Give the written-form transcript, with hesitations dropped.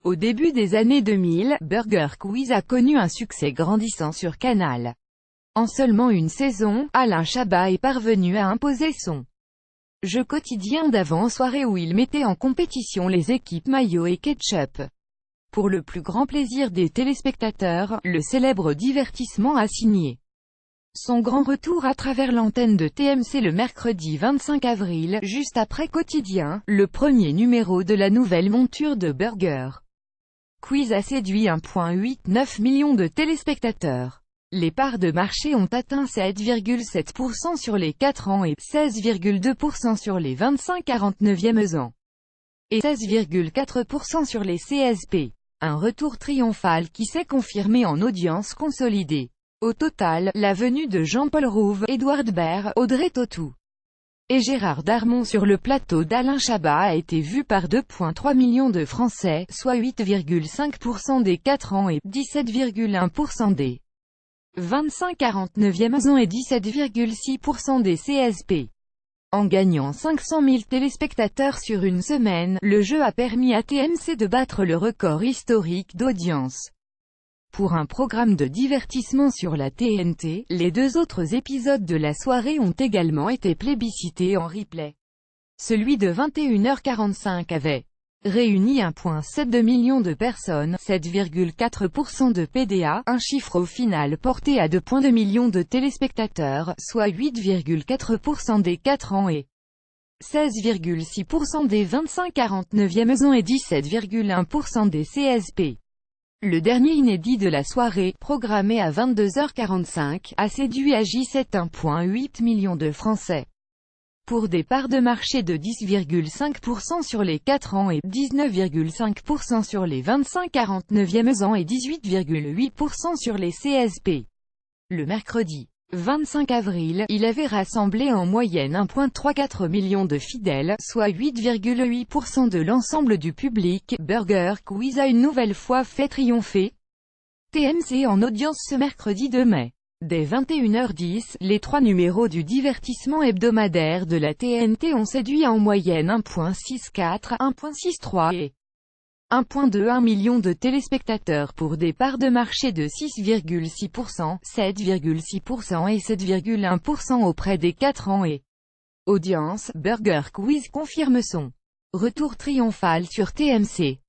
Au début des années 2000, Burger Quiz a connu un succès grandissant sur Canal. En seulement une saison, Alain Chabat est parvenu à imposer son jeu quotidien d'avant-soirée où il mettait en compétition les équipes maillot et ketchup. Pour le plus grand plaisir des téléspectateurs, le célèbre divertissement a signé son grand retour à travers l'antenne de TMC le mercredi 25 avril, juste après Quotidien, le premier numéro de la nouvelle monture de Burger Quiz a séduit 1,89 million de téléspectateurs. Les parts de marché ont atteint 7,7% sur les 4 ans et 16,2% sur les 25-49e ans, et 16,4% sur les CSP. Un retour triomphal qui s'est confirmé en audience consolidée. Au total, la venue de Jean-Paul Rouve, Édouard Baird, Audrey Tautou et Gérard Darmon sur le plateau d'Alain Chabat a été vue par 2,3 millions de Français, soit 8,5% des 4 ans et 17,1% des 25-49e ans et 17,6% des CSP. En gagnant 500 000 téléspectateurs sur une semaine, le jeu a permis à TMC de battre le record historique d'audience. Pour un programme de divertissement sur la TNT, les deux autres épisodes de la soirée ont également été plébiscités en replay. Celui de 21h45 avait réuni 1,7 million de personnes, 7,4% de PDA, un chiffre au final porté à 2,2 millions de téléspectateurs, soit 8,4% des 4 ans et 16,6% des 25-49e ans et 17,1% des CSP. Le dernier inédit de la soirée, programmé à 22h45, a séduit à J7 1,8 million de Français. Pour des parts de marché de 10,5% sur les 4 ans et 19,5% sur les 25-49e ans et 18,8% sur les CSP. Le mercredi 25 avril, il avait rassemblé en moyenne 1,34 million de fidèles, soit 8,8% de l'ensemble du public. Burger Quiz a une nouvelle fois fait triompher TMC en audience ce mercredi 2 mai. Dès 21h10, les 3 numéros du divertissement hebdomadaire de la TNT ont séduit en moyenne 1,64, 1,63 et 1,21 million de téléspectateurs pour des parts de marché de 6,6%, 7,6% et 7,1% auprès des 4 ans et audience. Burger Quiz confirme son retour triomphal sur TMC.